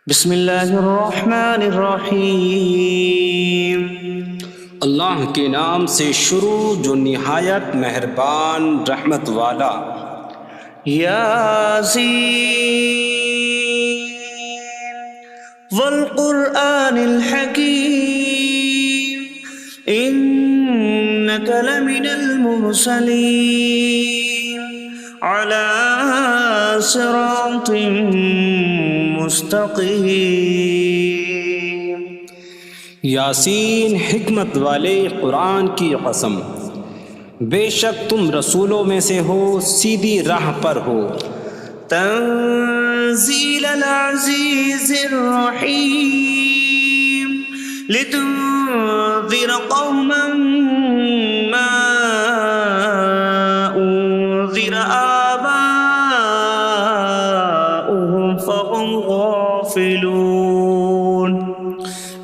بسم اللہ الرحمن الرحیم۔ اللہ کے نام سے شروع جو نہایت مہربان رحمت والا۔ یاسین والقرآن الحکیم انک لمن المرسلین علی صراط مستقیم۔ یاسین حکمت والے قرآن کی قسم، بے شک تم رسولوں میں سے ہو، سیدھی راہ پر ہو۔ تنزیل العزیز الرحیم لتنذر قوما ما انذر آباؤهم فهم غافلون۔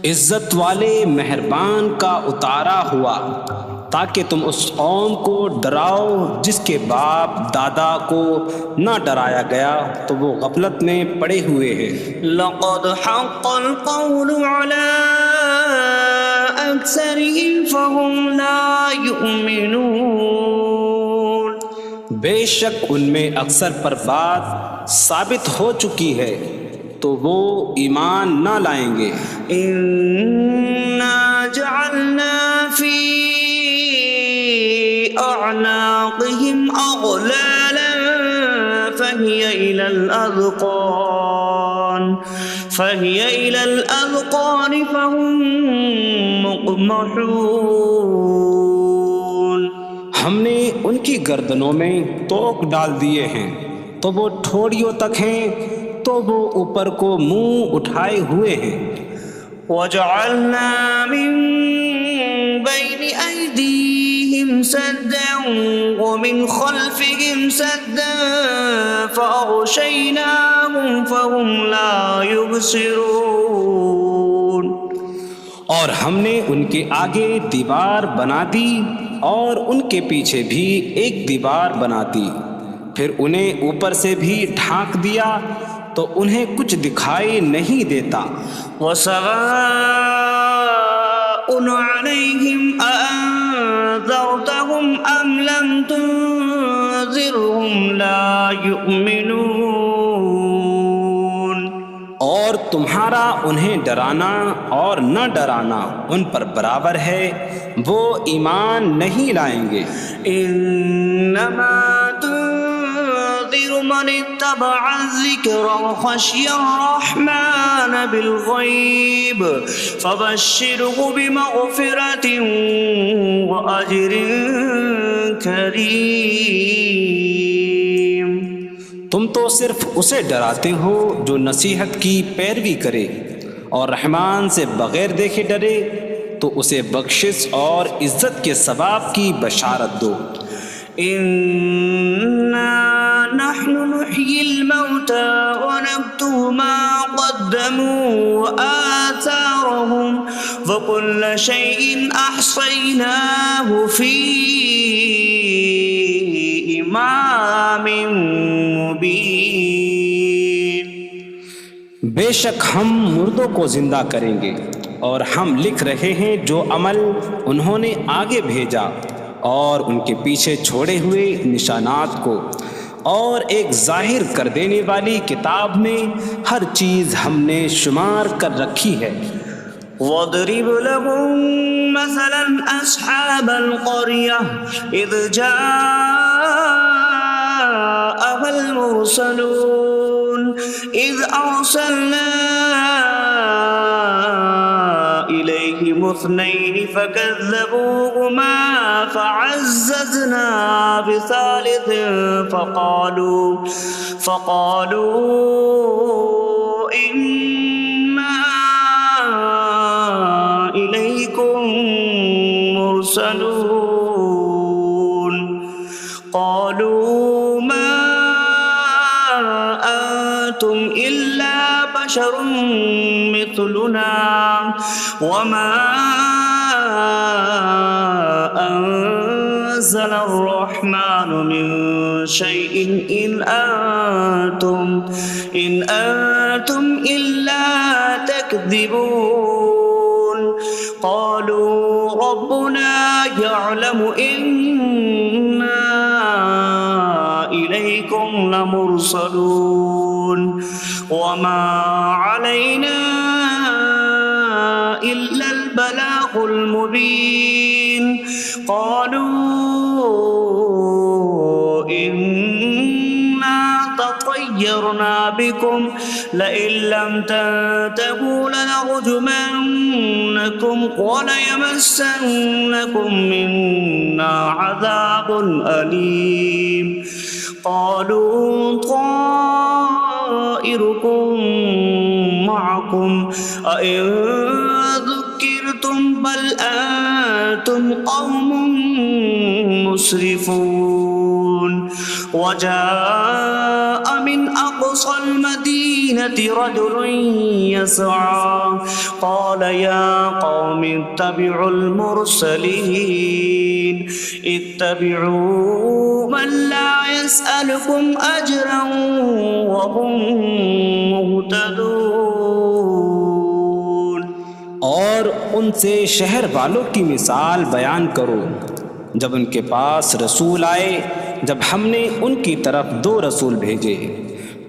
عزت والے مہربان کا اتارا ہوا تاکہ تم اس قوم کو ڈراؤ جس کے باپ دادا کو نہ ڈرایا گیا تو وہ غفلت میں پڑے ہوئے ہیں۔ لقد حق القول على أكثرهم فهم لا يؤمنون۔ بے شک ان میں اکثر پر بات ثابت ہو چکی ہے تو وہ ایمان نہ لائیں گے۔ إنا جعلنا في أعناقهم أغلالا فهي إلى الأذقان فهم مقمحون۔ ہم نے ان کی گردنوں میں توق ڈال دیے ہیں تو وہ ٹھوڑیوں تک ہیں، تو وہ اوپر کو منہ اٹھائے ہوئے ہیں۔ وجعلنا من بين أيديهم سدا ومن خلفهم سدا فأغشيناهم فهم لا يبصرون۔ اور ہم نے ان کے آگے دیوار بنا دی اور ان کے پیچھے بھی ایک دیوار بنا دی، پھر انہیں اوپر سے بھی ڈھانک دیا تو انہیں کچھ دکھائی نہیں دیتا۔ وسواء عليهم أأنذرتهم أم لم تنذرهم لا يؤمنون۔ اور تمہارا انہیں ڈرانا اور نہ ڈرانا ان پر برابر ہے، وہ ایمان نہیں لائیں گے۔ انما تنذر من اتبع الذکر وخشی الرحمن بالغیب فبشره بمغفرة وأجر کریم۔ تم تو صرف اسے ڈراتے ہو جو نصیحت کی پیروی کرے اور رحمان سے بغیر دیکھے ڈرے، تو اسے بخشش اور عزت کے ثواب کی بشارت دو۔ انا نحن نحيي الموتى ونكتب ما قدموا وآثارهم وكل شيء أحصيناه في إمام مبين۔ بے شک ہم مردوں کو زندہ کریں گے اور ہم لکھ رہے ہیں جو عمل انہوں نے آگے بھیجا اور ان کے پیچھے چھوڑے ہوئے نشانات کو، اور ایک ظاہر کر دینے والی کتاب میں ہر چیز ہم نے شمار کر رکھی ہے۔ وَاضْرِبْ لَهُم مَّثَلًا أَصْحَابَ الْقَرْيَةِ إِذْ جَاءَهَا الْمُرْسَلُونَ إِذْ أَرْسَلْنَا إِلَيْهِمُ اثْنَيْنِ فَكَذَّبُوهُمَا فَعَزَّزْنَا بِثَالِثٍ فَقَالُوا إِنَّا إِلَيْكُمْ مُرْسَلُونَ۔ قَالُوا مَا أَنتُمْ إِلَّا بَشَرٌ مِثْلُنَا وَمَا أَنتُمْ نزل الرحمن من شيء إن أنتم إلا تكذبون قالوا ربنا يعلم إنا إليكم لمرسلون وما علينا إلا البلاغ المبين قالوا إنا تطيرنا بكم لئن لم تنتهوا لنرجمنكم وليمسنكم منا عذاب أليم قالوا طائركم معكم أئن ذكرتم بل أنتم قوم مسرفون وجاء من أقصى المدينة رجل يسعى قال يا قوم اتبعوا المرسلين اتبعوا من لا يسألكم أجرا وهم مهتدون اور ان سے شہر والوں کی مثال بیان کرو جب ان کے پاس رسول آئے جب ہم نے ان کی طرف 2 رسول بھیجے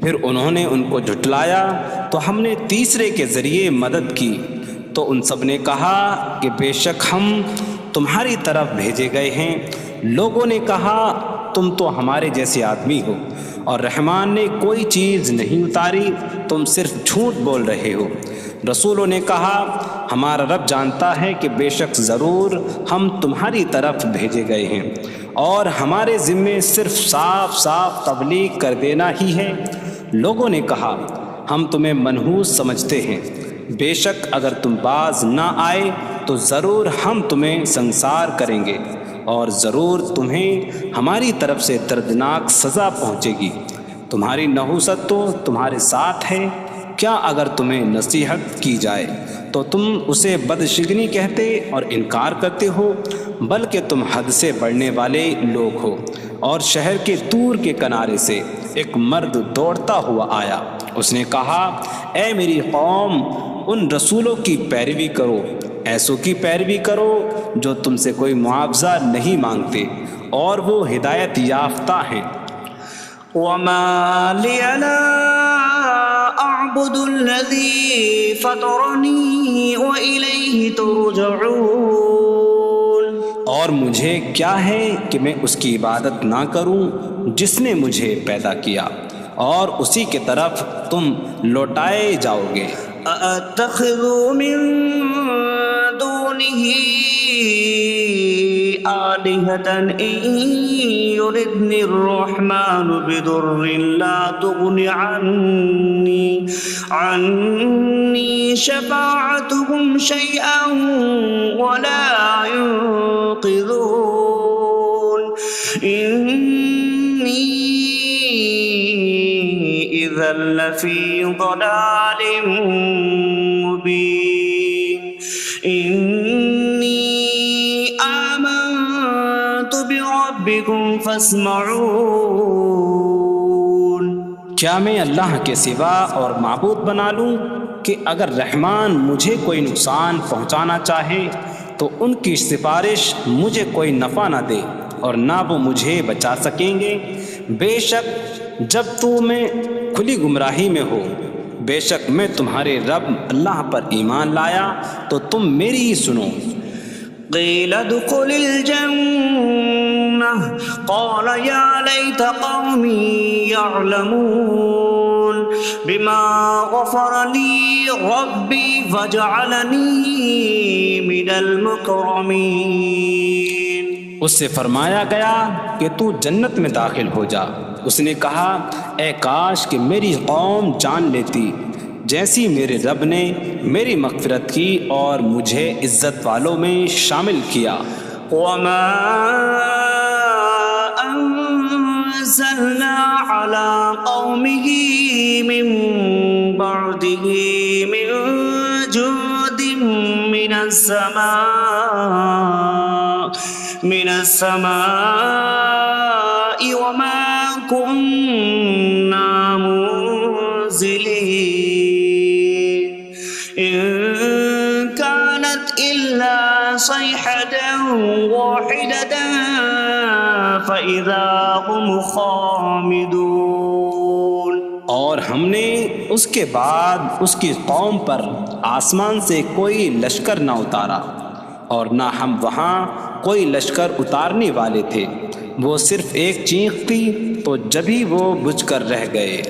پھر انہوں نے ان کو جھٹلایا تو ہم نے تیسرے کے ذریعے مدد کی تو ان سب نے کہا کہ بے شک ہم تمہاری طرف بھیجے گئے ہیں لوگوں نے کہا تم تو ہمارے جیسے آدمی ہو اور رحمان نے کوئی چیز نہیں اتاری تم صرف جھوٹ بول رہے ہو رسولوں نے کہا ہمارا رب جانتا ہے کہ بے شک ضرور ہم تمہاری طرف بھیجے گئے ہیں اور ہمارے ذمے صرف صاف صاف تبلیغ کر دینا ہی ہے لوگوں نے کہا ہم تمہیں منحوس سمجھتے ہیں بے شک اگر تم باز نہ آئے تو ضرور ہم تمہیں سنسار کریں گے اور ضرور تمہیں ہماری طرف سے دردناک سزا پہنچے گی تمہاری نحوست تو تمہارے ساتھ ہے کیا اگر تمہیں نصیحت کی جائے تو تم اسے بدشگنی کہتے اور انکار کرتے ہو بلکہ تم حد سے بڑھنے والے لوگ ہو اور شہر کے دور کے کنارے سے ایک مرد دوڑتا ہوا آیا اس نے کہا اے میری قوم ان رسولوں کی پیروی کرو ایسوں کی پیروی کرو جو تم سے کوئی معاوضہ نہیں مانگتے اور وہ ہدایت یافتہ ہیں وما لي لا أعبد الذي فطرني وإليه ترجعون اور مجھے کیا ہے کہ میں اس کی عبادت نہ کروں جس نے مجھے پیدا کیا اور اسی کی طرف تم لوٹائے جاؤ گے أأتخذ من دونه آلهة إن يردني الرحمن بضر لا تغن عني شفاعتهم شيئا ولا ينقذون إني إذا لفي ضلال مبين إني آمنت بربكم فاسمعون کیا میں اللہ کے سوا اور معبود بنا لوں کہ اگر رحمان مجھے کوئی نقصان پہنچانا چاہے تو ان کی سفارش مجھے کوئی نفع نہ دے اور نہ وہ مجھے بچا سکیں گے بے شک جب میں کھلی گمراہی میں ہو بے شک میں تمہارے رب اللہ پر ایمان لایا تو تم میری ہی سنو قيل ادخل الجنة قال يا ليت قومي يعلمون بما غفر لي ربي فجعلني من المكرمين اس سے فرمایا گیا کہ تو جنت میں داخل ہو جا اس نے کہا اے کاش کہ میری قوم جان لیتی جیسی میرے رب نے میری مغفرت کی اور مجھے عزت والوں میں شامل کیا وما أنزلنا على قومه من بعده من جود من السماء من السماء وما كنا منزلين إن كانت إلا صيحة واحدة فإذا هم خامدون۔ اور ہم نے اس کے بعد اس کی قوم پر آسمان سے کوئی لشکر نہ اتارا، اور نہ ہم وہاں کوئی لشکر اتارنے والے تھے، وہ صرف ایک چیخ تھی تو جبھی وہ بجھ کر رہ گئے۔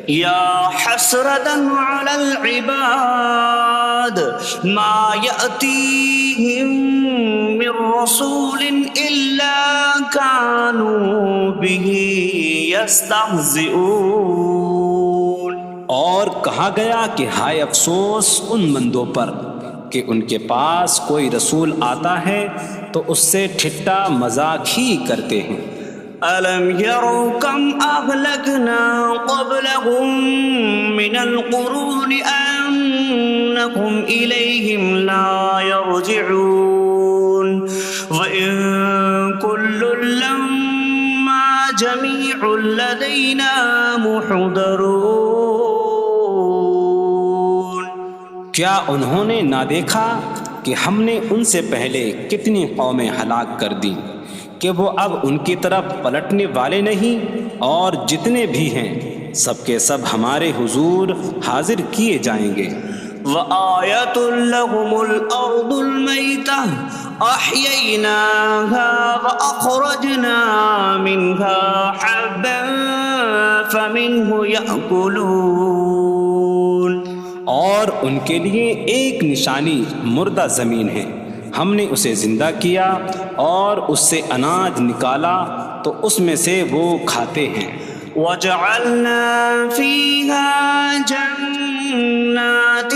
یا حسرة على العباد ما يأتيهم من رسول إلا كانوا به يستهزئون۔ اور کہا گیا کہ ہائے افسوس ان بندوں پر کہ ان کے پاس کوئی رسول آتا ہے تو اس سے ٹھٹا مذاق ہی کرتے ہیں۔ أَلَمْ يَرَوْا كَمْ أَهْلَكْنَا قَبْلَهُمْ مِنَ الْقُرُونِ أَنَّكُمْ إِلَيْهِمْ لَا يَرْجِعُونَ وَإِن كُلٌّ لَّمَّا جَمِيعٌ لَّدَيْنَا مُحْضَرُونَ۔ کیا انہوں نے نہ دیکھا کہ ہم نے ان سے پہلے کتنی قومیں ہلاک کر دیں کہ وہ اب ان کی طرف پلٹنے والے نہیں، اور جتنے بھی ہیں سب کے سب ہمارے حضور حاضر کیے جائیں گے۔ وَآيَةٌ لَّهُمُ الْأَرْضُ الْمَيْتَةُ أَحْيَيْنَاهَا وَأَخْرَجْنَا مِنْهَا حَبًّا فَمِنْهُ يَأْكُلُونَ۔ اور ان کے لیے ایک نشانی مردہ زمین ہے، ہم نے اسے زندہ کیا اور اس سے اناج نکالا تو اس میں سے وہ کھاتے ہیں۔ وَجَعَلْنَا فِيهَا جَنَّاتٍ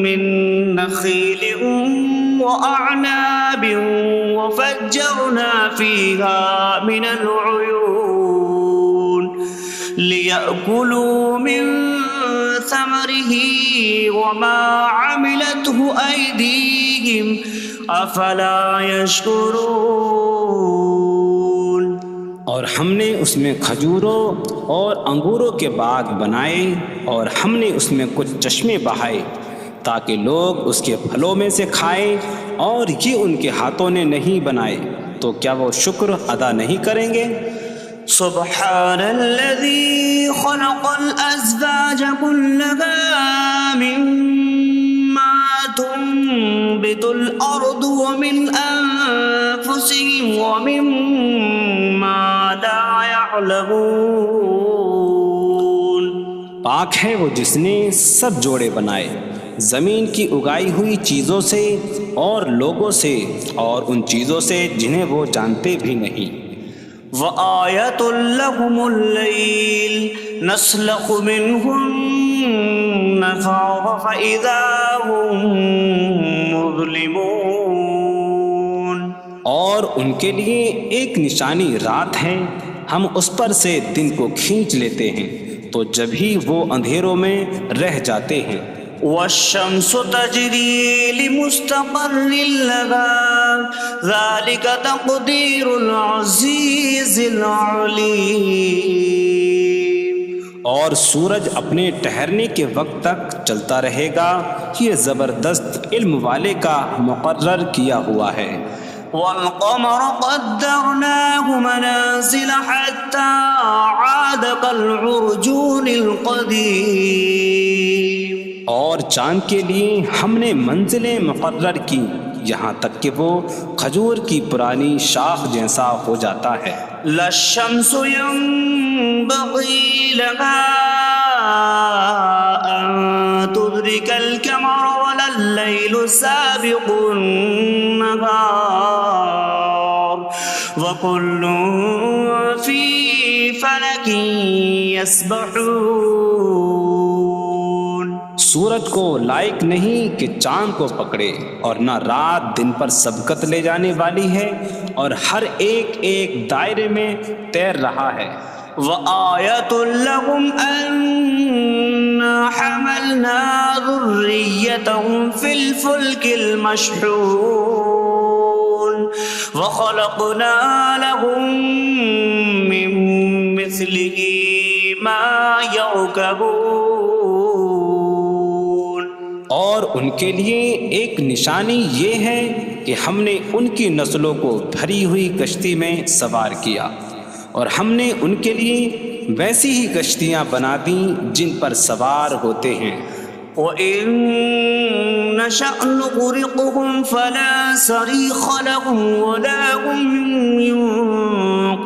مِّن نَّخِيلٍ وَأَعْنَابٍ وَفَجَّرْنَا فِيهَا مِنَ الْعُيُونِ لِيَأْكُلُوا مِن ثَمَرِهِ وَمَا عَمِلَتْهُ أَيْدِيهِمْ أَفَلَا يَشْكُرُونَ۔ اور ہم نے اس میں کھجوروں اور انگوروں کے باغ بنائے، اور ہم نے اس میں کچھ چشمے بہائے تاکہ لوگ اس کے پھلوں میں سے کھائیں، اور یہ ان کے ہاتھوں نے نہیں بنائے، تو کیا وہ شکر ادا نہیں کریں گے؟ سبحان الذي خلق الأزواج كلها مما تنبت الأرض ومن أنفسهم ومما لا يعلمون۔ پاک ہے وہ جس نے سب جوڑے بنائے زمین کی اگائی ہوئی چیزوں سے اور لوگوں سے اور ان چیزوں سے جنہیں وہ جانتے بھی نہیں۔ وَآيَةٌ لَّهُمُ اللَّيْلُ نَسْلَخُ مِنْهُ النَّهَارَ فَإِذَا هُم مُظْلِمُونَ۔ اور ان کے لیے ایک نشانی رات ہے، ہم اس پر سے دن کو کھینچ لیتے ہیں تو جبھی وہ اندھیروں میں رہ جاتے ہیں۔ وَالشَّمْسُ تَجْرِي لِمُسْتَقَرٍّ لَّهَا ذَلِكَ تَقْدِيرُ الْعَزِيزِ الْعَلِيمِ۔ اور سورج اپنے ٹھہرنے کے وقت تک چلتا رہے گا، یہ زبردست علم والے کا مقرر کیا ہوا ہے۔ وَالْقَمَرَ قَدَّرْنَاهُ مَنَازِلَ حَتَّى عَادَ كَالْعُرْجُونِ الْقَدِيمِ۔ اور چاند کے لیے ہم نے منزلیں مقرر کی یہاں تک کہ وہ کھجور کی پرانی شاخ جیسا ہو جاتا ہے۔ لا الشمس ينبغي لها أن تدرك القمر ولا الليل سابق النهار وكل في فلك يسبحون۔ سورج کو لائق نہیں کہ چاند کو پکڑے، اور نہ رات دن پر سبقت لے جانے والی ہے، اور ہر ایک ایک دائرے میں تیر رہا ہے۔ وَآيَةٌ لَّهُمْ أَنَّا حَمَلْنَا ذُرِّيَّتَهُمْ فِي الْفُلْكِ الْمَشْحُونِ۔ وخلقنا لهم من مثله ما يركبون. اور ان کے لیے ایک نشانی یہ ہے کہ ہم نے ان کی نسلوں کو بھری ہوئی کشتی میں سوار کیا، اور ہم نے ان کے لیے ویسی ہی کشتیاں بنا دیں جن پر سوار ہوتے ہیں. وَإِن نَّشَأْ نُغْرِقْهُمْ فَلَا صَرِيخَ لَهُمْ وَلَا هُمْ يُنقَذُونَ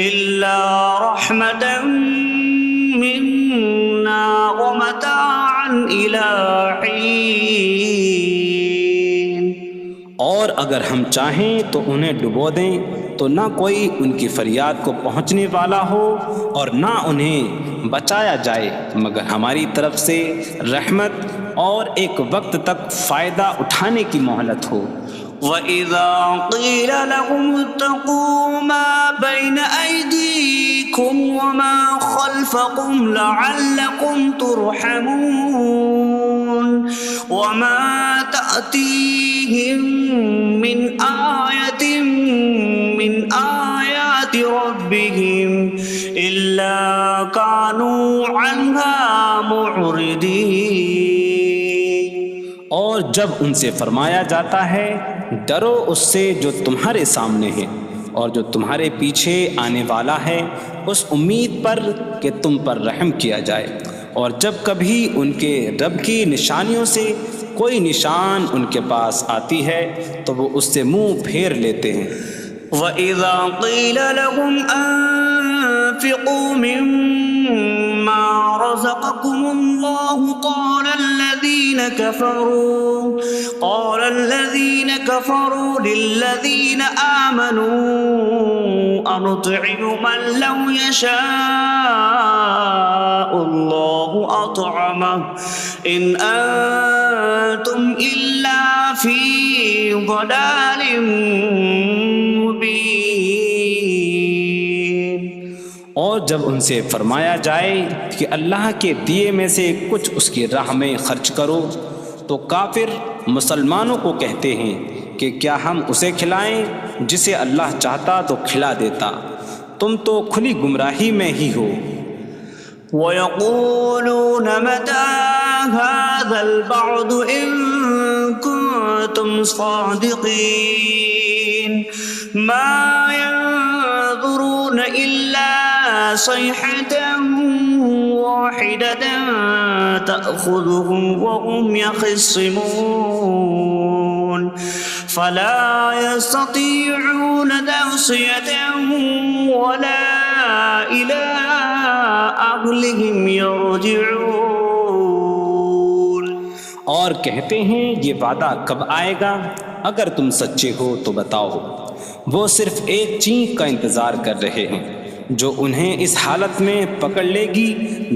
إِلَّا رَحْمَةً مِّنَّا وَمَتَاعًا إِلَىٰ حِينٍ. اور اگر ہم چاہیں تو انہیں ڈبو دیں تو نہ کوئی ان کی فریاد کو پہنچنے والا ہو اور نہ انہیں بچایا جائے مگر ہماری طرف سے رحمت اور ایک وقت تک فائدہ اٹھانے کی مہلت ہو. وَإِذَا قِيلَ لَهُمُ اتَّقُوا مَا بَيْنَ أَيْدِيكُمْ وَمَا خَلْفَكُمْ لَعَلَّكُمْ تُرْحَمُونَ وَمَا تَأْتِيهِم مِّنْ آيَةٍ مِّنْ آيَاتِ رَبِّهِمْ إِلَّا كَانُوا عَنْهَا مُعْرِضِينَ. اور جب ان سے فرمایا جاتا ہے ڈرو اس سے جو تمہارے سامنے ہے اور جو تمہارے پیچھے آنے والا ہے، اس امید پر کہ تم پر رحم کیا جائے، اور جب کبھی ان کے رب کی نشانیوں سے کوئی نشان ان کے پاس آتی ہے تو وہ اس سے منہ پھیر لیتے ہیں. وَإِذَا قِيلَ لَهُمْ أَنفِقُوا مِمَّا رَزَقَكُمُ اللَّهُ قَالَ الَّذِينَ كَفَرُوا لِلَّذِينَ آمَنُوا أَنُطْعِمُ مَن لَّوْ يَشَاءُ اللَّهُ أَطْعَمَهُ إِنْ أَنتُمْ إِلَّا فِي ضَلَالٍ مُّبِينٍ. اور جب ان سے فرمایا جائے کہ اللہ کے دیے میں سے کچھ اس کی راہ میں خرچ کرو تو کافر مسلمانوں کو کہتے ہیں کہ کیا ہم اسے کھلائیں جسے اللہ چاہتا تو کھلا دیتا، تم تو کھلی گمراہی میں ہی ہو. وَيَقُولُونَ مَتَىٰ هَٰذَا الْوَعْدُ إِن كُنتُمْ صَادِقِينَ مَا يَنظُرُونَ إِلَّا صَيْحَةً وَاحِدَةً تَأْخُذُهُمْ وَهُمْ يَخِصِّمُونَ فَلَا يَسْتَطِيعُونَ تَوْصِيَةً وَلَا إِلَىٰ أَهْلِهِمْ يَرْجِعُونَ. اور کہتے ہیں یہ وعدہ کب آئے گا؟ اگر تم سچے ہو تو بتاؤ. وہ صرف ایک چینک کا انتظار کر رہے ہیں جو انہیں اس حالت میں پکڑ لے گی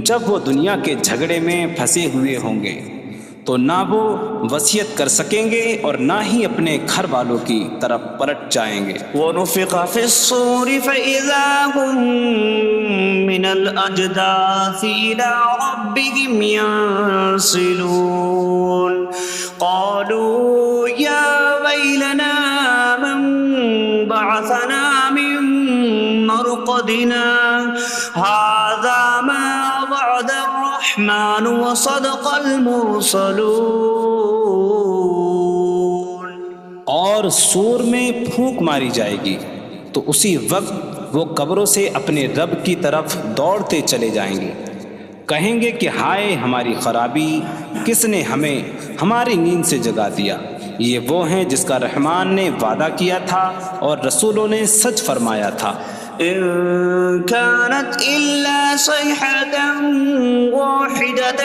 جب وہ دنیا کے جھگڑے میں پھنسے ہوئے ہوں گے، تو نہ وہ وصیت کر سکیں گے اور نہ ہی اپنے گھر والوں کی طرف پلٹ جائیں گے. وَنُفِخَ فِي الصُّورِ فَإِذَا هُم مِّنَ الْأَجْدَاثِ إِلَىٰ رَبِّهِمْ يَنسِلُونَ قَالُوا يَا وَيْلَنَا مَن بَعَثَنَا مِن مَّرْقَدِنَا هَٰذَا مَا وَعَدَ الرَّحْمَٰنُ وَصَدَقَ الْمُرْسَلُونَ. اور سور میں پھونک ماری جائے گی تو اسی وقت وہ قبروں سے اپنے رب کی طرف دوڑتے چلے جائیں گے، کہیں گے کہ ہائے ہماری خرابی، کس نے ہمیں ہماری نیند سے جگا دیا. یہ وہ ہیں جس کا رحمان نے وعدہ کیا تھا اور رسولوں نے سچ فرمایا تھا. إن كانت إلا صيحة واحدة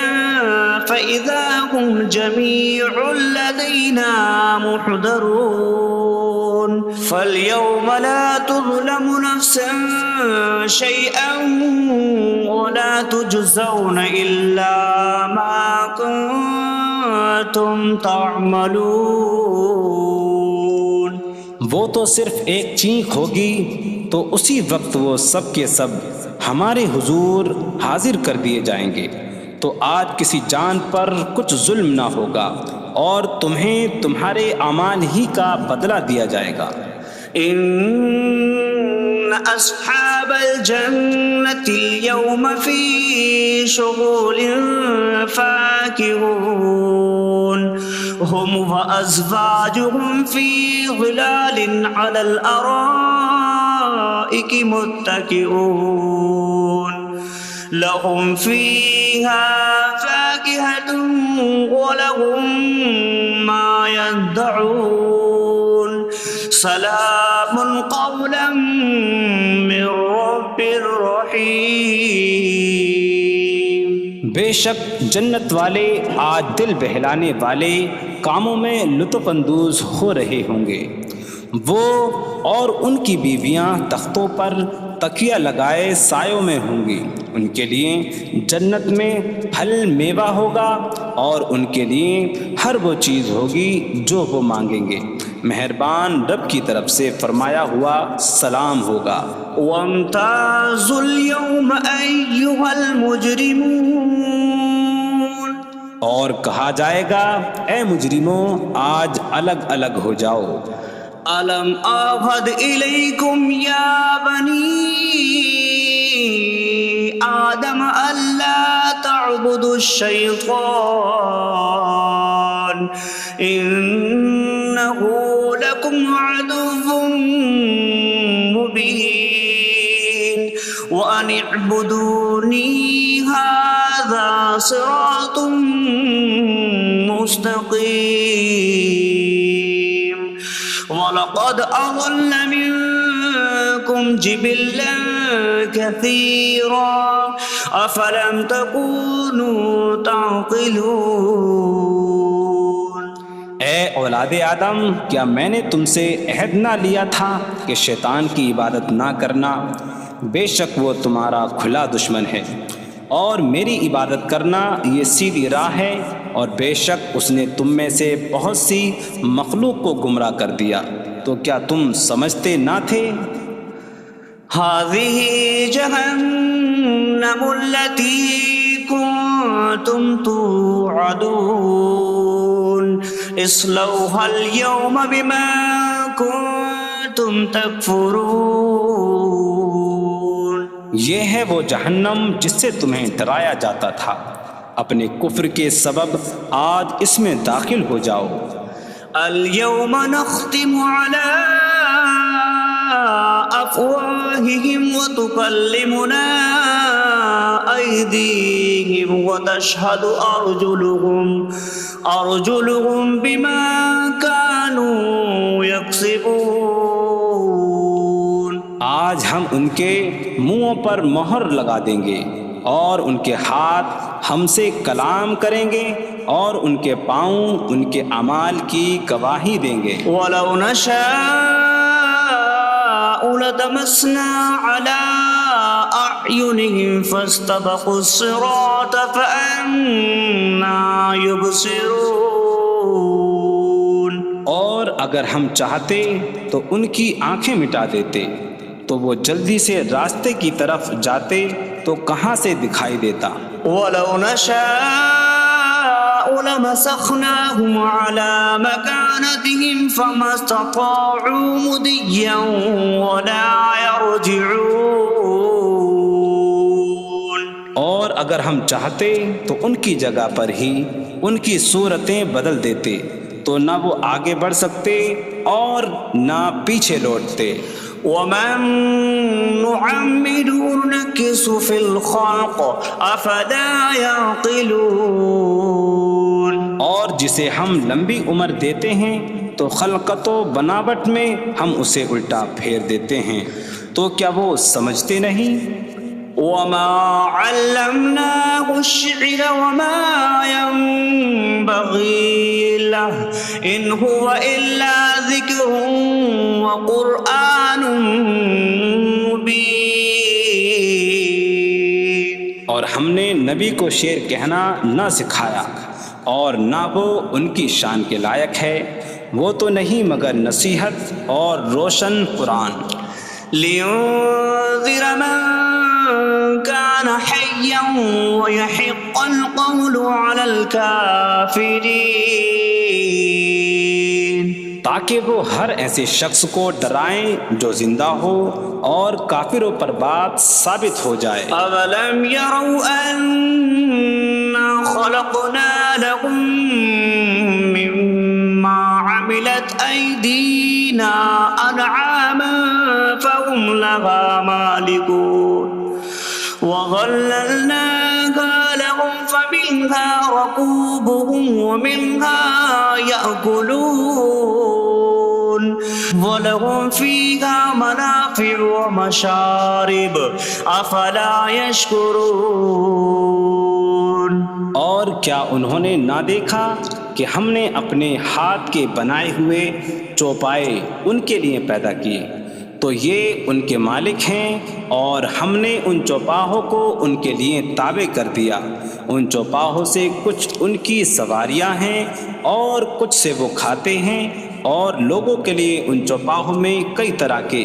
فإذا هم جميع لدينا محضرون. فاليوم لا تظلم نفس شيئا ولا تجزون إلا ما كنتم تعملون. وہ تو صرف ایک چینک ہوگی تو اسی وقت وہ سب کے سب ہمارے حضور حاضر کر دیے جائیں گے، تو آج کسی جان پر کچھ ظلم نہ ہوگا اور تمہیں تمہارے اعمال ہی کا بدلہ دیا جائے گا۔ إن أصحاب الجنة اليوم في شغل فاكهون هم وأزواجهم في ظلال على الأرائك متكئون لهم فيها فاكهة ولهم ما يدعون سلام قولا من رب رحیم۔ بے شک جنت والے آج دل بہلانے والے کاموں میں لطف اندوز ہو رہے ہوں گے۔ وہ اور ان کی بیویاں تختوں پر تکیہ لگائے سایوں میں ہوں گی۔ ان کے لیے جنت میں پھل میوہ ہوگا اور ان کے لیے ہر وہ چیز ہوگی جو وہ مانگیں گے۔ مہربان رب کی طرف سے فرمایا ہوا سلام ہوگا۔ وامتازوا اليوم أيها المجرمون، اور کہا جائے گا اے مجرموں آج الگ الگ ہو جاؤ۔ ألم أعهد إليكم يا بني آدم ألا تعبدوا الشيطان إنه لكم عدو مبين وأن اعبدوني هذا صراط مستقيم وَلَقَدْ أَضَلَّ مِنكُمْ جِبِلًّا كَثِيرًا أَفَلَمْ تَكُونُوا تَعْقِلُونَ۔ اے اولاد آدم، کیا میں نے تم سے عہد نہ لیا تھا کہ شیطان کی عبادت نہ کرنا؟ بے شک وہ تمہارا کھلا دشمن ہے، اور میری عبادت کرنا یہ سیدھی راہ ہے، اور بے شک اس نے تم میں سے بہت سی مخلوق کو گمراہ کر دیا، تو کیا تم سمجھتے نہ تھے؟ هذه جهنم التي كنتم توعدون اصلوها اليوم بما كنتم تكفرون۔ یہ ہے وہ جہنم جس سے تمہیں ڈرایا جاتا تھا، اپنے کفر کے سبب آج اس میں داخل ہو جاؤ۔ اليوم نختم على أفواههم وتكلمنا أيديهم وتشهد أرجلهم بما كانوا يكسبون۔ آج ہم ان کے منہوں پر مہر لگا دیں گے، اور ان کے ہاتھ ہم سے کلام کریں گے، اور ان کے پاؤں ان کے اعمال کی گواہی دیں گے۔ وَلَوْ نَشَاءُ لَطَمَسْنَا عَلَىٰ أَعْيُنِهِمْ فَاسْتَبَقُوا الصِّرَاطَ فَأَنَّىٰ يُبْصِرُونَ۔ اور اگر ہم چاہتے تو ان کی آنکھیں مٹا دیتے، تو وہ جلدی سے راستے کی طرف جاتے تو کہاں سے دکھائی دیتا۔ وَلَوْ نَشَاءُ لَمَسَخْنَاهُمْ عَلَىٰ مَكَانَتِهِمْ فَمَا اسْتَطَاعُوا مُضِيًّا وَلَا يَرْجِعُونَ۔ اور اگر ہم چاہتے تو ان کی جگہ پر ہی ان کی صورتیں بدل دیتے، تو نہ وہ آگے بڑھ سکتے اور نہ پیچھے لوٹتے۔ وَمَن نُّعَمِّرْهُ نُنَكِّسْهُ فِي الْخَلْقِ أَفَلَا يَعْقِلُونَ۔ اور جسے ہم لمبی عمر دیتے ہیں تو خلقت و بناوٹ میں ہم اسے الٹا پھیر دیتے ہیں، تو کیا وہ سمجھتے نہیں؟ وَمَا عَلَّمْنَاهُ الشِّعْرَ وَمَا يَنبَغِي لَهُ إِنْ هُوَ إِلَّا ذِكْرٌ وَقُرْآنٌ مُّبِينٌ۔ اور ہم نے نبی کو شعر کہنا نہ سکھایا، اور نہ وہ ان کی شان کے لائق ہے، وہ تو نہیں مگر نصیحت اور روشن قرآن۔ لِيُنذِرَ مَن كَانَ حَيًّا حيا ويحق القول على الكافرين تاکہ وہ ہر ایسے شخص کو ڈرائیں جو زندہ ہو اور کافروں پر بات ثابت ہو جائے۔ أولم يروا أنا خلقنا لهم مما عملت أيدينا أنعاما فهم لها مالكون وظللناها لهم فمنها ركوبهم ومنها يأكلون وَلَهُمْ فِيهَا مَنَافِعُ وَمَشَارِبُ أَفَلَا يَشْكُرُونَ۔ اور کیا انہوں نے نہ دیکھا کہ ہم نے اپنے ہاتھ کے بنائے ہوئے چوپائے ان کے لیے پیدا کیے، تو یہ ان کے مالک ہیں، اور ہم نے ان چوپاہوں کو ان کے لیے تابع کر دیا۔ ان چوپاہوں سے کچھ ان کی سواریاں ہیں اور کچھ سے وہ کھاتے ہیں، اور لوگوں کے لیے ان چوپاہوں میں کئی طرح کے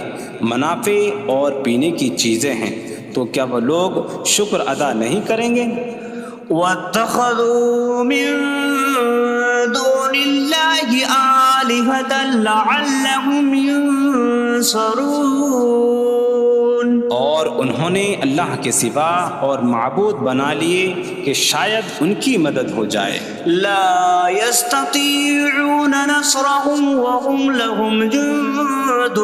منافع اور پینے کی چیزیں ہیں، تو کیا وہ لوگ شکر ادا نہیں کریں گے؟ وَاتَّخَذُوا مِن دُونِ اللَّهِ آلِهَةً لَعَلَّهُمْ يُنصَرُونَ۔ اور انہوں نے اللہ کے سوا اور معبود بنا لیے کہ شاید ان کی مدد ہو جائے۔ لا يستطيعون نصرهم وهم لهم جند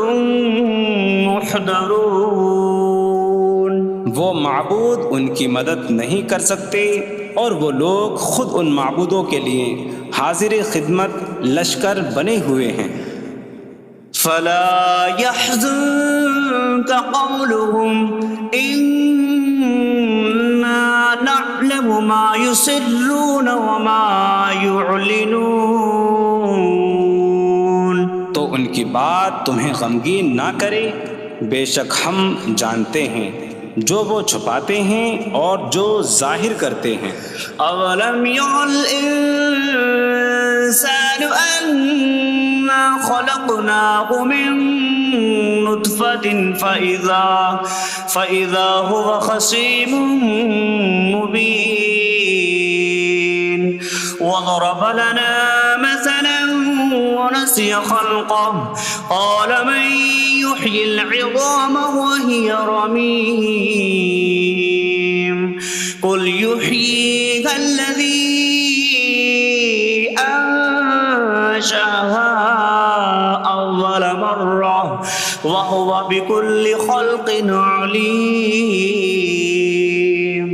محضرون۔ وہ معبود ان کی مدد نہیں کر سکتے، اور وہ لوگ خود ان معبودوں کے لیے حاضر خدمت لشکر بنے ہوئے ہیں۔ فلا يحزنك قولهم إنا نعلم ما يسرون وما يعلنون۔ تو ان کی بات تمہیں غمگین نہ کرے، بے شک ہم جانتے ہیں جو وہ چھپاتے ہیں اور جو ظاہر کرتے ہیں۔ اولم ير الانسان انا خلقناه من نطفة فإذا هو خصيم مبين وضرب لنا مثلا ونسي خلقه قال من يحيي العظام وهي رميم قل يحييها الذي أنشأها أول مرة وهو بكل خلق عليم۔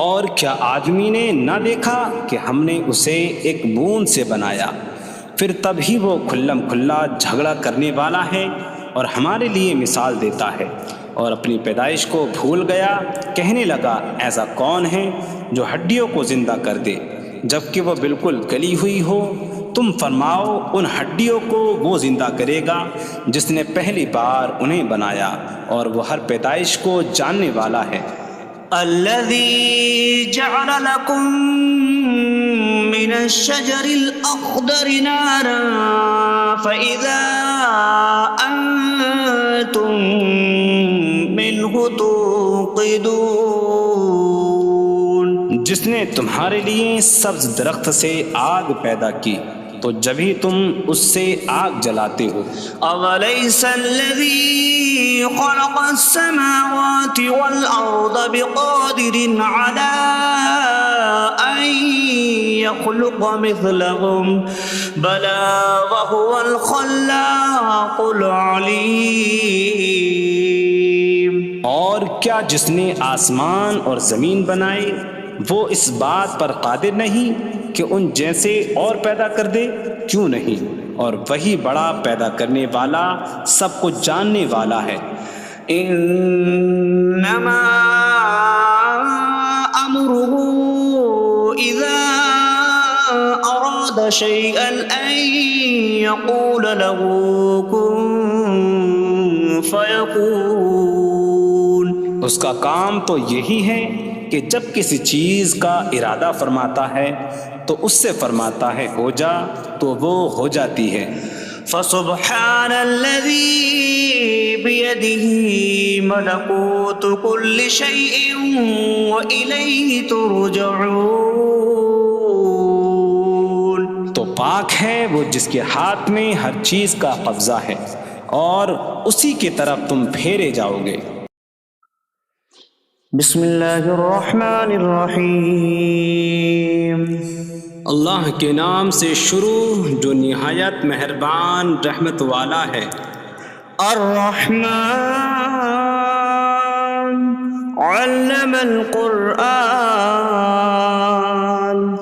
اور کیا آدمی نے نہ دیکھا کہ ہم نے اسے ایک بوند سے بنایا، پھر تب ہی وہ کھلم کھلا جھگڑا کرنے والا ہے اور ہمارے لیے مثال دیتا ہے، اور اپنی پیدائش کو بھول گیا، کہنے لگا ایسا کون ہے جو ہڈیوں کو زندہ کر دے جبکہ وہ بالکل گلی ہوئی ہو؟ تم فرماؤ ان ہڈیوں کو وہ زندہ کرے گا جس نے پہلی بار انہیں بنایا، اور وہ ہر پیدائش کو جاننے والا ہے۔ الذي جعل لكم من الشجر الأخضر نارا فإذا أنتم منه توقدون۔ جس نے تمہارے لیے سبز درخت سے آگ پیدا کی تو جبھی تم اس سے آگ جلاتے ہو۔ أَوَلَيْسَ الَّذِي خَلَقَ السَّمَاوَاتِ وَالْأَرْضَ بِقَادِرٍ عَلَىٰ أَن يَخْلُقَ مِثْلَهُم بَلَىٰ وَهُوَ الْخَلَّاقُ الْعَلِيمُ۔ اور کیا جس نے آسمان اور زمین بنائے وہ اس بات پر قادر نہیں کہ ان جیسے اور پیدا کر دے؟ کیوں نہیں، اور وہی بڑا پیدا کرنے والا سب کچھ جاننے والا ہے۔ انما امره اذا اراد شيئا ان يقول له كن فيكون۔ اس کا کام تو یہی ہے کہ جب کسی چیز کا ارادہ فرماتا ہے تو اس سے فرماتا ہے ہو جا، تو وہ ہو جاتی ہے۔ فسبحان الذي بيده ملكوت كل شيء وإليه ترجعون. تو پاک ہے وہ جس کے ہاتھ میں ہر چیز کا قبضہ ہے اور اسی کی طرف تم پھیرے جاؤ گے. بسم اللہ الرحمن الرحیم. اللہ کے نام سے شروع جو نہایت مہربان رحمت والا ہے. الرحمن علم القرآن.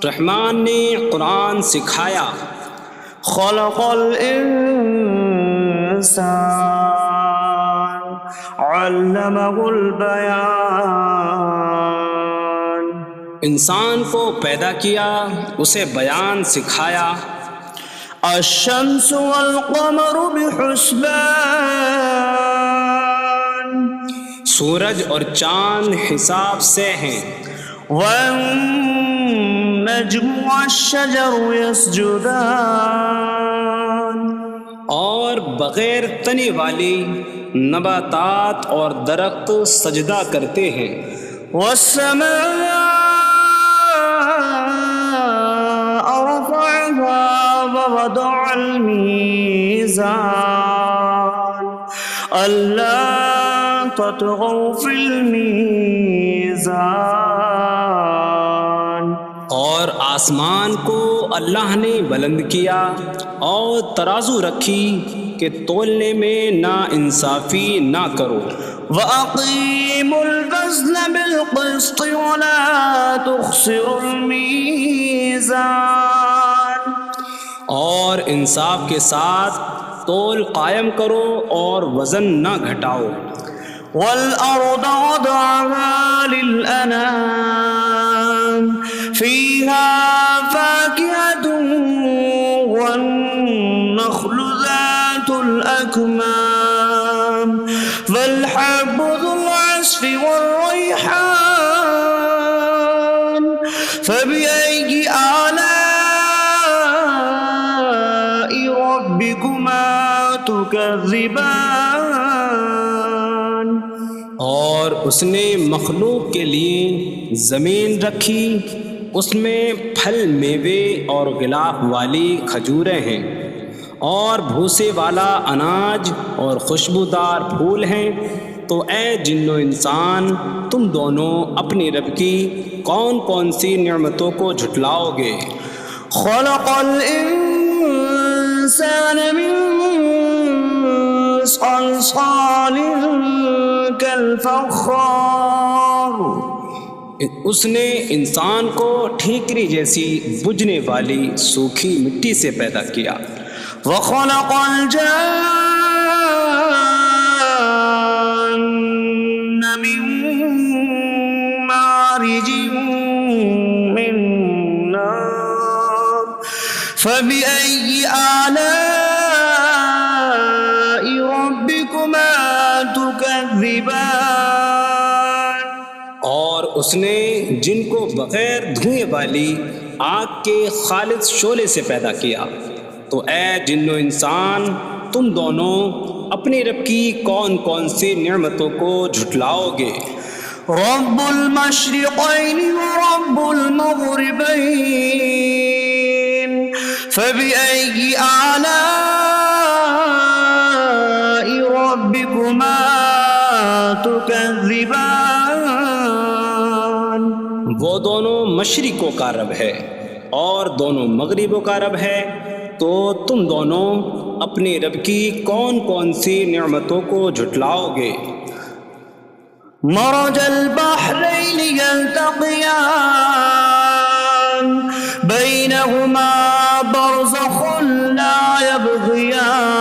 رحمان نے قرآن سکھایا. خلق الانسان علمہ البیان. انسان کو پیدا کیا اسے بیان سکھایا. الشمس والقمر بحسبان. سورج اور چاند حساب سے ہیں. والنجم والشجر يسجدان. اور بغیر تنے والی نباتات اور درخت سجدہ کرتے ہیں. والسماء رفعها ووضع الميزان ألا تطغوا في الميزان. اور آسمان کو اللہ نے بلند کیا اور ترازو رکھی کہ تولنے میں نا انصافی نہ کرو. وَأَقِيمُوا الْوَزْنَ بِالْقِسْطِ وَلَا تُخْسِرُوا الْمِيزَانَ. اور انصاف کے ساتھ تول قائم کرو اور وزن نہ گھٹاؤ. وَالْأَرْضَ وَضَعَهَا لِلْأَنَامِ فِيهَا فَاكِهَةٌ وَالنَّخْلُ ذَاتُ الْأَكْمَامِ وَالْحَبُّ ذُو الْعَصْفِ وَالرَّيْحَانُ فَبِأَيِّ آلَاءِ رَبِّكُمَا تُكَذِّبَانِ. اور اس نے مخلوق کے لیے زمین رکھی، اس میں پھل میوے اور غلاف والی کھجوریں ہیں اور بھوسے والا اناج اور خوشبودار پھول ہیں. تو اے جن و انسان تم دونوں اپنی رب کی کون کون سی نعمتوں کو جھٹلاؤ گے. خلق الانسان من صلصال کالفخار. اس نے انسان کو ٹھیکری جیسی بجھنے والی سوکھی مٹی سے پیدا کیا. وخلق الجان من مارج من نار فبأي آلاء ربكما تكذبان. اور اس نے جن کو بغیر دھوئیں والی آگ کے خالص شعلے سے پیدا کیا. تو اے جن و انسان تم دونوں اپنے رب کی کون کون سی نعمتوں کو جھٹلاؤ گے. رب المشرقین ورب المغربین فبأي آلاء ربكما تكذبان. وہ دونوں مشرقوں کا رب ہے اور دونوں مغربوں کا رب ہے. تو تم دونوں اپنے رب کی کون کون سی نعمتوں کو جھٹلاؤ گے. مرج البحرین یلتقیان بینہما برزخ لا یبغیان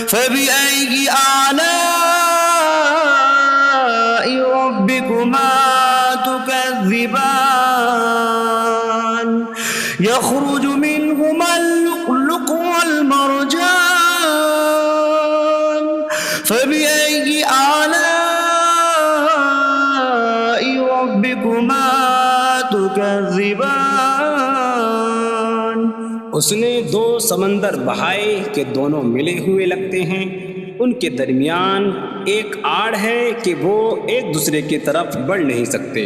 فبأي آلاء ربكما تكذبان. يخرج منهما اللؤلؤ والمرجان فبأي آلاء ربكما تكذبان. اس نے دو سمندر بہائے کہ دونوں ملے ہوئے لگتے ہیں، ان کے درمیان ایک آڑ ہے کہ وہ ایک دوسرے کی طرف بڑھ نہیں سکتے،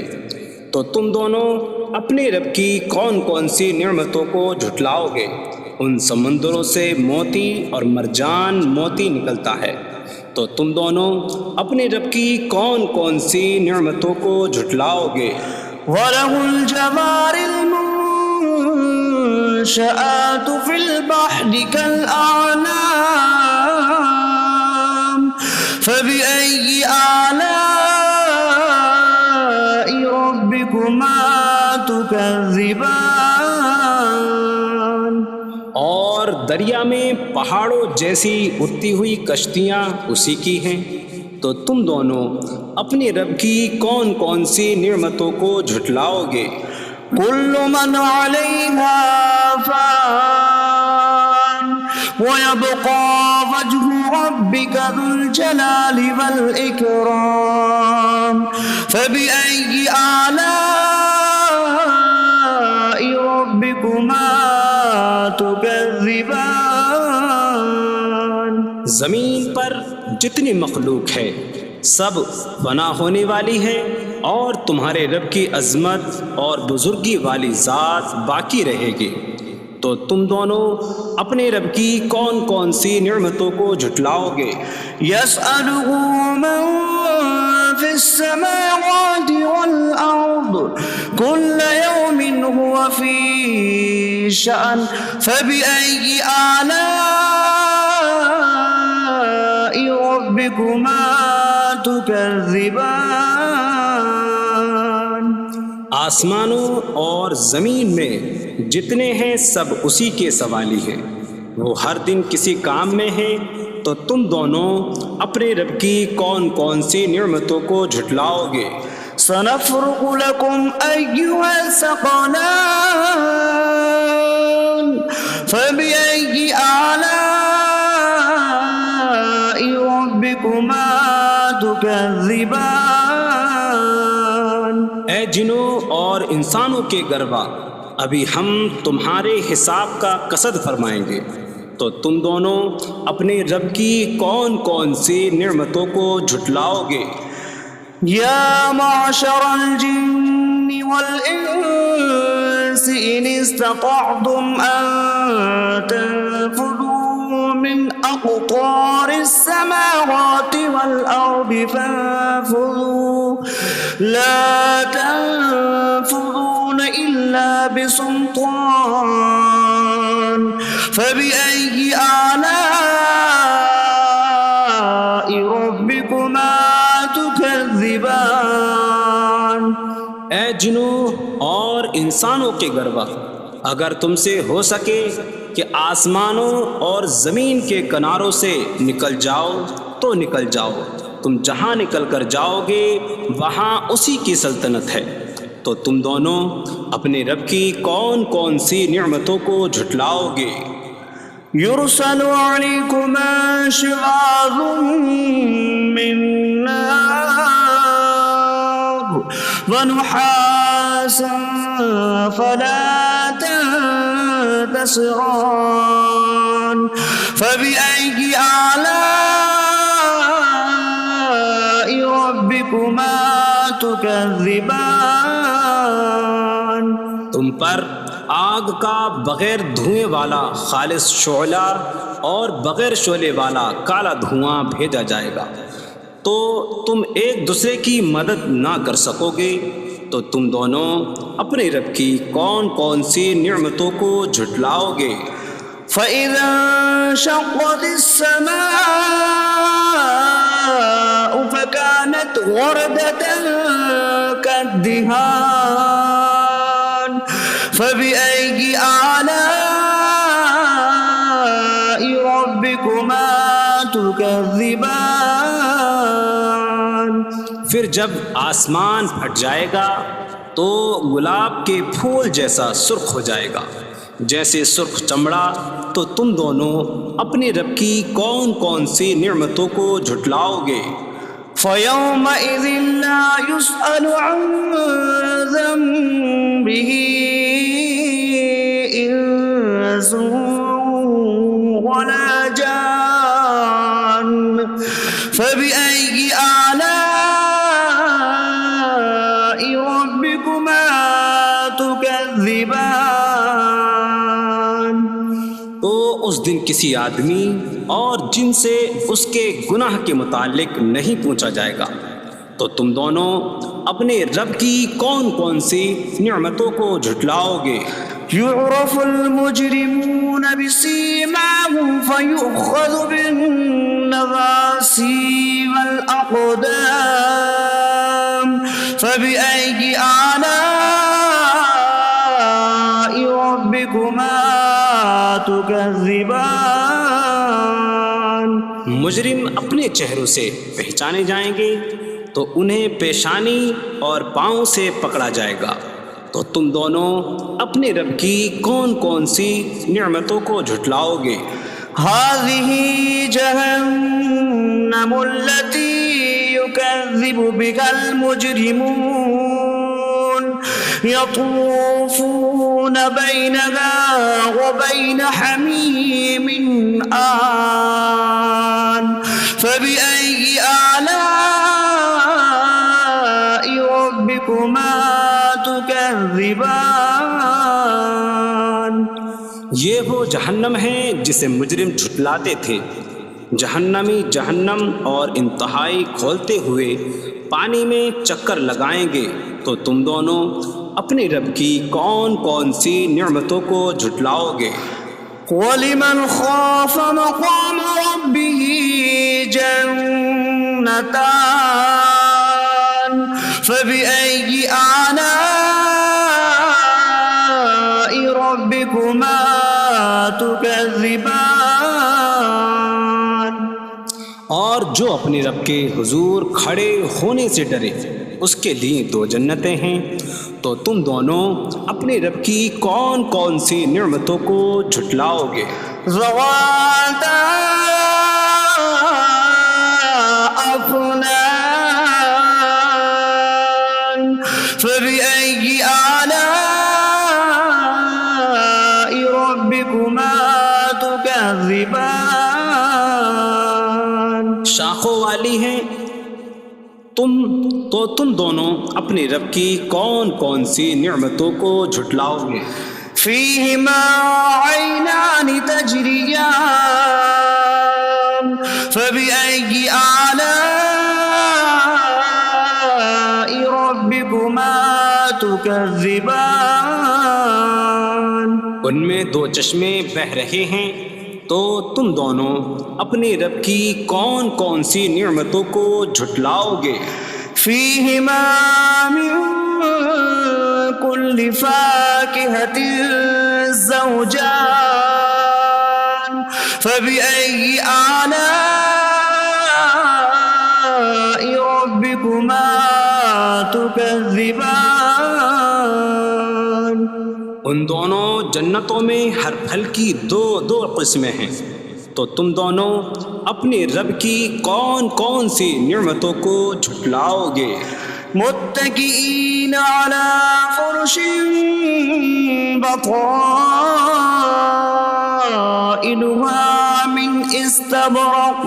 تو تم دونوں اپنے رب کی کون کون سی نعمتوں کو جھٹلاؤ گے؟ ان سمندروں سے موتی اور مرجان موتی نکلتا ہے، تو تم دونوں اپنے رب کی کون کون سی نعمتوں کو جھٹلاؤ گے؟ وَلَهُ الْجَوَارِ الْمُنشَآتُ فِي الْبَحْرِ كَالْأَعْلَامِ فَبِأَيِّ آلَاءِ رَبِّكُمَا تُكَذِّبَانِ۔ اور دریا میں پہاڑوں جیسی اڑتی ہوئی کشتیاں اسی کی ہیں، تو تم دونوں اپنے رب کی کون کون سی نعمتوں کو جھٹلاؤ گے؟ كل من عليها فان ويبقى وجه ربك ذو الجلال والإكرام فبأي آلاء ربكما تكذبان۔ زمین پر جتنی مخلوق ہے سب فنا ہونے والی ہے، اور تمہارے رب کی عظمت اور بزرگی والی ذات باقی رہے گی، تو تم دونوں اپنے رب کی کون کون سی نعمتوں کو جھٹلاؤ گے؟ يسأله من في السماوات والأرض كل يوم هو في شأن فبأي آلاء ربكما تكذبان۔ آسمانوں اور زمین میں جتنے ہیں سب اسی کے سوالی ہیں، وہ ہر دن کسی کام میں ہیں، تو تم دونوں اپنے رب کی کون کون سی نعمتوں کو جھٹلاؤ گے؟ سنفرغ لكم أيها الثقلان فبأي آلاء ربكما تكذبان۔ اے جنوں اور انسانوں کے گروہ، ابھی ہم تمہارے حساب کا قصد فرمائیں گے، تو تم دونوں اپنے رب کی کون کون سی نعمتوں کو جھٹلاؤ گے؟ یا معشر الجن والانس ان استطعتم ان تنفذوا من اقطار السماوات والارض فانفذوا لا تنفذون الا بسلطان فبأي آلاء ربكما تكذبان۔ اے جنوں اور انسانوں کے گروہ، اگر تم سے ہو سکے کہ آسمانوں اور زمین کے کناروں سے نکل جاؤ تو نکل جاؤ، تم جہاں نکل کر جاؤ گے وہاں اسی کی سلطنت ہے، تو تم دونوں اپنے رب کی کون کون سی نعمتوں کو جھٹلاؤ گے؟ يرسل عليكما شواظ من نار ونحاسا فلا تنتصران فبأي آلاء ربكما تكذبان۔ تم پر آگ کا بغیر دھوئیں والا خالص شعلہ اور بغیر شعلے والا کالا دھواں بھیجا جائے گا، تو تم ایک دوسرے کی مدد نہ کر سکو گے، تو تم دونوں اپنے رب کی کون کون سی نعمتوں کو جھٹلاؤ گے؟ فَإِذَا انشَقَّتِ السَّمَاءُ فَكَانَتْ وَرْدَةً كَالدِّهَانِ فَبِأَيِّ آلَاءِ رَبِّكُمَا تُكَذِّبَانِ۔ پھر جب آسمان پھٹ جائے گا تو گلاب کے پھول جیسا سرخ ہو جائے گا، جیسے سرخ چمڑا، تو تم دونوں اپنے رب کی کون کون سی نعمتوں کو جھٹلاؤ گے؟ فَيَوْمَئِذٍ لَا يُسْأَلُ عَنْ ذَنبِهِ إِنسٌ فبأي آلاء ربكما تكذبان. تو اس دن کسی آدمی اور جن سے اس کے گناہ کے متعلق نہیں پوچھا جائے گا، تو تم دونوں اپنے رب کی کون کون سی نعمتوں کو جھٹلاؤ گے؟ يعرف المجرمون بسيماهم فيؤخذ بالنواسي والأقدام. فبأي آلاء ربكما تكذبان. مجرم اپنے چہروں سے پہچانے جائیں گے تو انہیں پیشانی اور پاؤں سے پکڑا جائے گا. تو تم دونوں اپنے رب کی کون کون سی نعمتوں کو جھٹلاؤ گے؟ هذه جهنم التي يكذب بها المجرمون يطوفون بينها وبين حميم آن. فبأي آلاء ربكما تكذبان. یہ وہ جہنم ہے جسے مجرم جھٹلاتے تھے. جہنمی جہنم اور انتہائی کھولتے ہوئے پانی میں چکر لگائیں گے. تو تم دونوں اپنے رب کی کون کون سی نعمتوں کو جھٹلاؤ گے؟ وَلِمَنْ خَافَ مَقَامَ رَبِّهِ جَنَّتَانِ. فَبِأَيِّ آلَاءِ رَبِّكُمَا تُكَذِّبَانِ. اور جو اپنے رب کے حضور کھڑے ہونے سے ڈرے اس کے لیے دو جنتیں ہیں. تو تم دونوں اپنے رب کی کون کون سی نعمتوں کو جھٹلاؤ گے؟ ذواتا أفنان. فبأي آلاء ربكما تكذبان. شاخوں والی ہیں. تم دونوں اپنے رب کی کون کون سی نعمتوں کو جھٹلاؤ گے؟ فيهما عينان تجريان. فبأي آلاء ربكما تكذبان. ان میں دو چشمے بہہ رہے ہیں. تو تم دونوں اپنے رب کی کون کون سی نعمتوں کو جھٹلاؤ گے؟ فيهما من كل فاكهة زوجان. فبأي آلاء ربكما تكذبان. ان دونوں جنتوں میں ہر پھل کی دو قسمیں ہیں. تو تم دونوں اپنے رب کی کون کون سی نعمتوں کو جھٹلاؤ گے؟ متكئين على فرش بطائنها من استبرق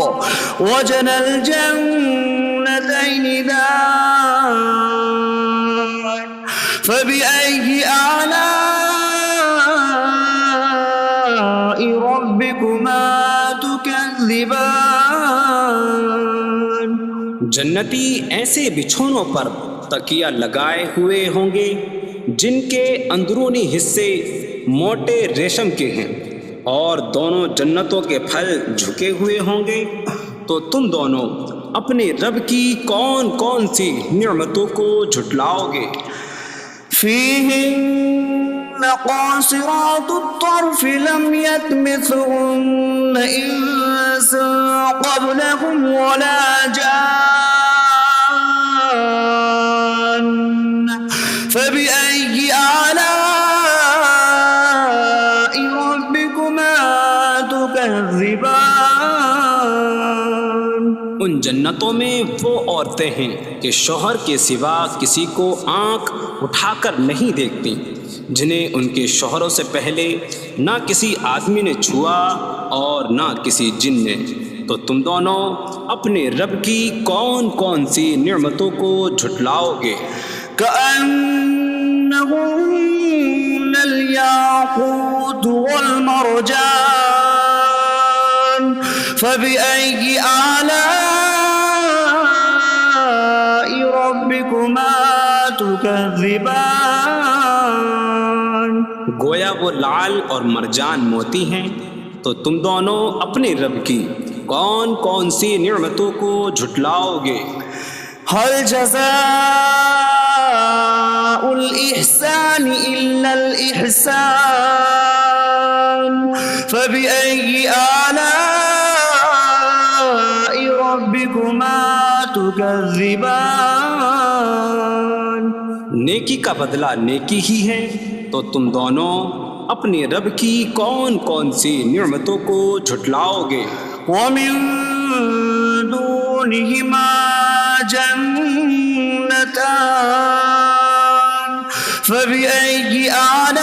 وجنى الجنتين دان. فبأي آلاء ربكما تكذبان. جنتی ایسے بچھونوں پر تکیہ لگائے ہوئے ہوں گے جن کے اندرونی حصے موٹے ریشم کے ہیں، اور دونوں جنتوں کے پھل جھکے ہوئے ہوں گے. تو تم دونوں اپنے رب کی کون کون سی نعمتوں کو جھٹلاؤ گے؟ فيهن قاصرات الطرف لم يطمثهن إنس قبلهم ولا جان. فبأي آلاء ربكما تكذبان. ان جنتوں میں وہ عورتیں ہیں کہ شوہر کے سوا کسی کو آنکھ اٹھا کر نہیں دیکھتی، جنہیں ان کے شوہروں سے پہلے نہ کسی آدمی نے چھوا اور نہ کسی جن نے. تو تم دونوں اپنے رب کی کون کون سی نعمتوں کو جھٹلاؤ گے؟ كأنهن الياقوت والمرجان فبأي آلاء ربكما تكذبان گویا وہ لعل اور مرجان موتی ہیں، تو تم دونوں اپنے رب کی کون کون سی نعمتوں کو جھٹلاؤ گے؟ هل جزاء الإحسان إلا الإحسان فبأي آلاء ربكما تكذبان نیکی کا بدلہ نیکی ہی ہے، تو تم دونوں اپنے رب کی کون کون سی نعمتوں کو جھٹلاؤ گے؟ ومن دونهما جنتان فبأي آلاء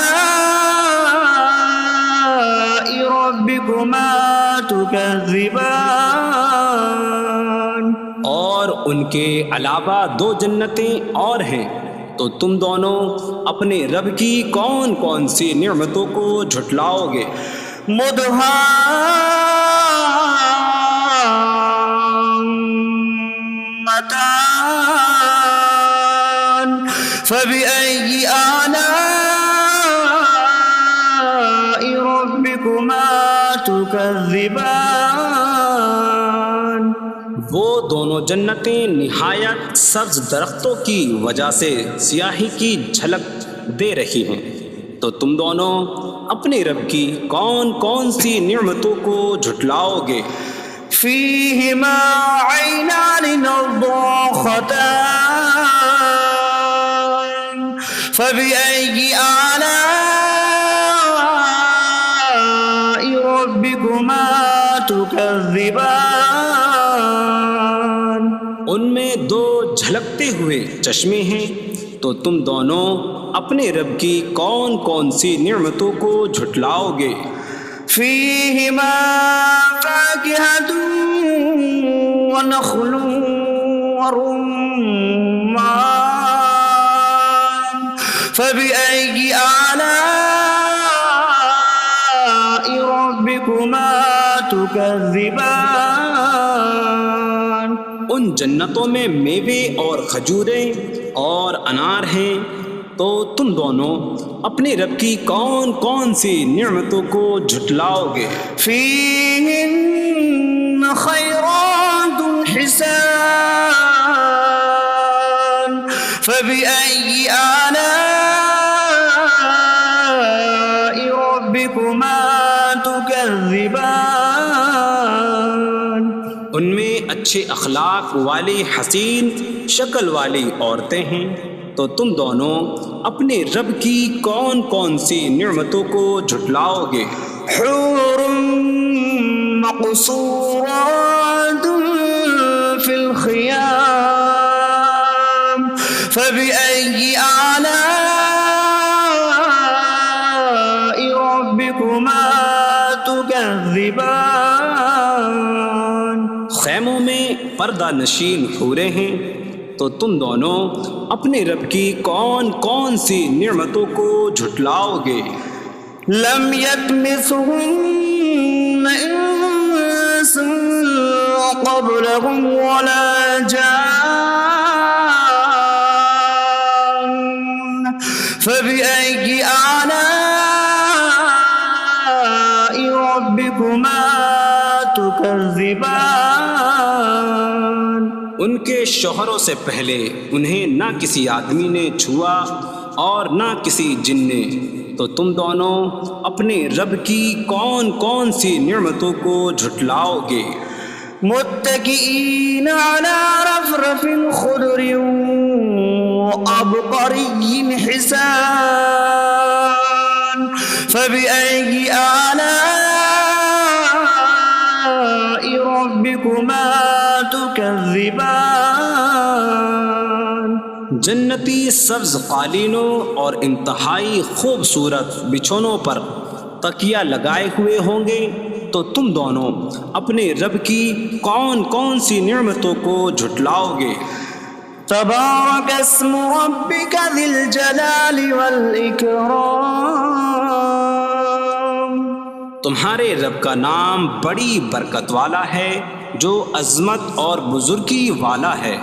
ربكما تكذبان اور ان کے علاوہ دو جنتیں اور ہیں، تو تم دونوں اپنے رب کی کون کون سی نعمتوں کو جھٹلاؤ گے؟ مدهامتان فبأي آلاء ربكما تكذبان وہ دونوں جنتیں نہایت سبز درختوں کی وجہ سے سیاہی کی جھلک دے رہی ہیں، تو تم دونوں اپنے رب کی کون کون سی نعمتوں کو جھٹلاؤ گے؟ فيهما عينان نضاختان فبأي آلاء ربكما تكذبان ان میں دو جھلکتے ہوئے چشمے ہیں، تو تم دونوں اپنے رب کی کون کون سی نعمتوں کو جھٹلاؤ گے؟ فيهما فاكهة ونخل ورمان فبأي آلاء ربكما تكذبان ان جنتوں میں میوے اور کھجوریں اور انار ہیں، تو تم دونوں اپنے رب کی کون کون سی نعمتوں کو جھٹلاؤ گے؟ فيهن خيرات حسان فبأي آلاء ربكما تكذبان ان میں اچھے اخلاق والی حسین شکل والی عورتیں ہیں، تو تم دونوں اپنے رب کی کون کون سی نعمتوں کو جھٹلاؤ گے؟ حور مقصورات في الخيام فبأي آلاء ربكما تكذبان خیموں میں پردہ نشین حوریں ہیں، تو تم دونوں اپنے رب کی کون کون سی نعمتوں کو جھٹلاؤ گے؟ لم يطمثهن انس قبلهم ولا جان فبأي آلاء ربكما تكذبان ان کے شوہروں سے پہلے انہیں نہ کسی آدمی نے چھوا اور نہ کسی جن نے، تو تم دونوں اپنے رب کی کون کون سی نعمتوں کو جھٹلاؤ گے؟ متكئين على رفرف خضر وعبقري حسان فبأي آلاء ربكما تكذبان جنتی سبز قالینوں اور انتہائی خوبصورت بچھونوں پر تکیہ لگائے ہوئے ہوں گے، تو تم دونوں اپنے رب کی کون کون سی نعمتوں کو جھٹلاؤ گے؟ تبارک اسم ربک ذی الجلال والاکرام، تمہارے رب کا نام بڑی برکت والا ہے جو عظمت اور بزرگی والا ہے۔